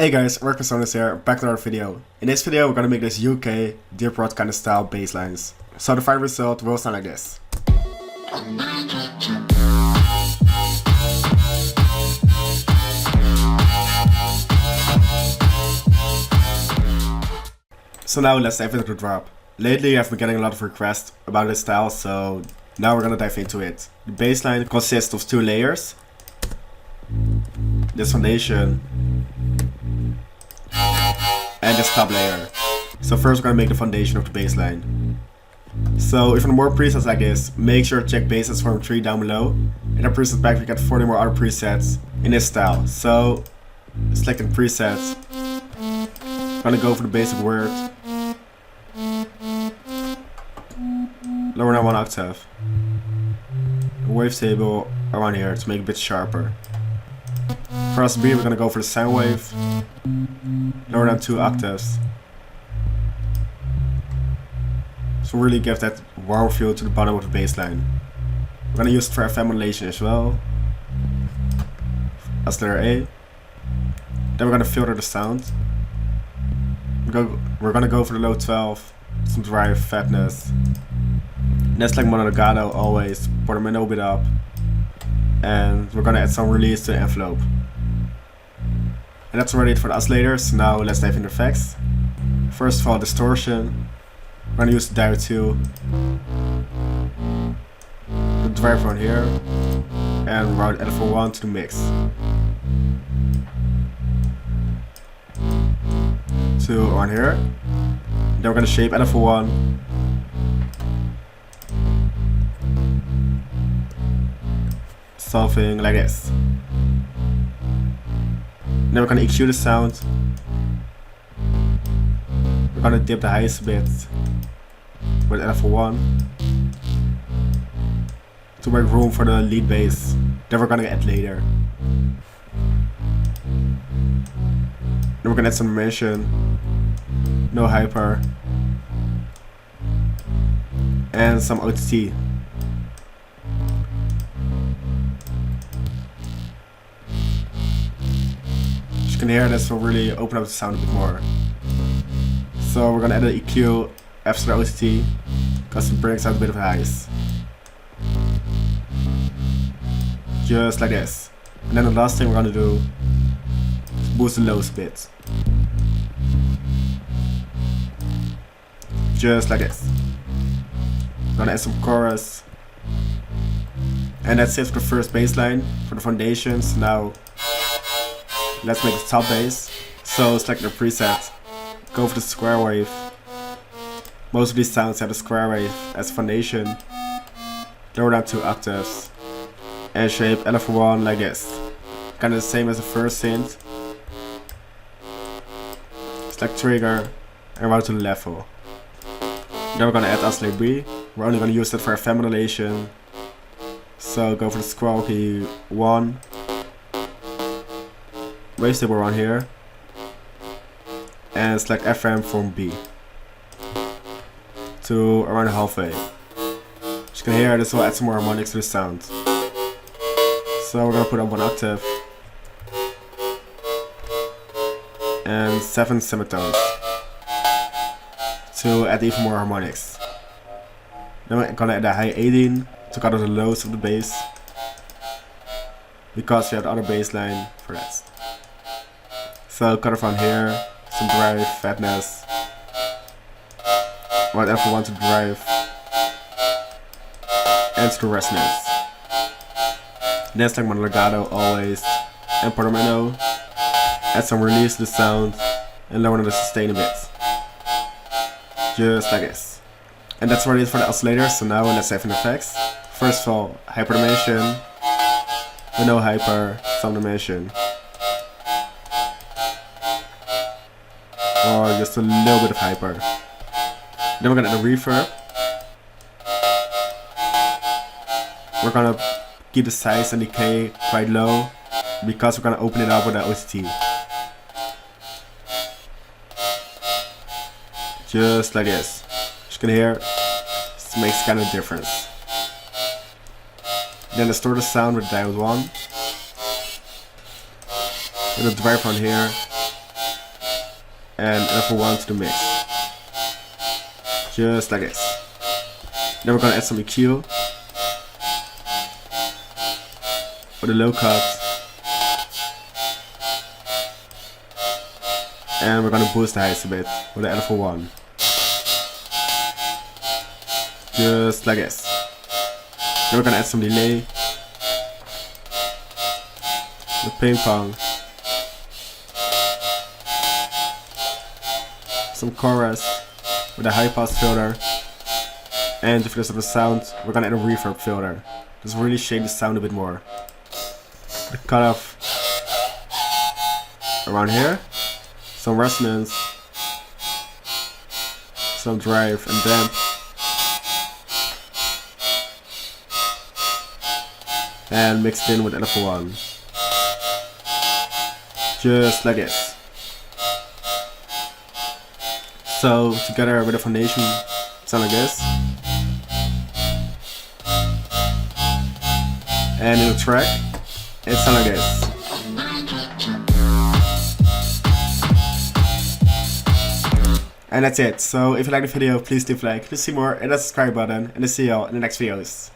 Hey guys, work with Sonance here, back to another video. In this video we're gonna make this UK Deeprot kind of style bass lines. So the final result will sound like this. So now let's dive into the drop. Lately I've been getting a lot of requests about this style, so now we're gonna dive into it. The bass line consists of two layers. This foundation and this top layer. So first we're gonna make the foundation of the bass line. So if you want more presets like this, make sure to check bases from 3 down below. In the preset pack we get 40 more other presets in this style. So selecting presets, I'm gonna go for the basic word, lower down 1 octave, the wavetable around here to make it a bit sharper. For us B, we're gonna go for the sound wave, lower down 2 octaves. So really give that warm feel to the bottom of the bass line. We're gonna use it for FM modulation as well, as letter A. Then we're gonna filter the sound. We're gonna go for the low 12, some drive, fatness. That's like mono legato always, portamento a bit up. And we're gonna add some release to the envelope. And that's already it for the oscillators. Now let's dive into effects. First of all, distortion. We're gonna use the diode 2, the driver on here, and route LFO1 to the mix. To on here. Then we're gonna shape LFO1. Something like this. Then we're gonna EQ the sound. We're gonna dip the highest a bit with LFO1 to make room for the lead bass that we're gonna add later. Then we're gonna add some dimension, no hyper, and some OTT. As you can hear, this will really open up the sound a bit more. So we're gonna add an EQ after the OTT, because it brings out a bit of highs. Just like this. And then the last thing we're gonna do is boost the lows a bit. Just like this. We're gonna add some chorus. And that's it for the first bass line, for the foundations. Now let's make the top bass. So select the preset, go for the square wave. Most of these sounds have the square wave as foundation. Lower down 2 octaves. And shape LFO1 like this. Kinda the same as the first synth. Select trigger and route to the level. Then we're gonna add oscillate B. We're only gonna use it for FM modulation. So go for the scroll key 1. Wavetable around here. And select FM from B. To around halfway. As you can hear, this will add some more harmonics to the sound. So we're gonna put up 1 octave. And 7 semitones. To add even more harmonics. Then we're gonna add a high 18 to cut out the lows of the bass, because we have the other bass line for that. So cut it from here, some drive, fatness, whatever we want to drive, and to the resonance. Then like mono legato always, and portamento. Add some release to the sound, and lower the sustain a bit. Just like this. And that's already it for the oscillators, so now let's dive into effects. First of all, hyper dimension, with no hyper, some dimension. Or just a little bit of hyper. Then we're gonna add a reverb. We're gonna keep the size and decay quite low, because we're gonna open it up with an OTT. Just like this. As you can hear, this makes kind of difference. Then distort the sound with diode 1. With a driver on here. and LFO1 to the mix. Just like this. Then we're gonna add some EQ with a low cut. And we're gonna boost the highs a bit with the LFO1. Just like this. Then we're gonna add some delay with ping pong. Some chorus with a high pass filter. And to finish up the sound, we're gonna add a reverb filter. Just really shape the sound a bit more. The cutoff around here. Some resonance. Some drive and damp. And mix it in with LFO1. Just like this. So together with the foundation, sound like this. And in the track, it sounds like this. And that's it. So if you like the video, please leave a like, please see more, and that subscribe button, and I'll see y'all in the next videos.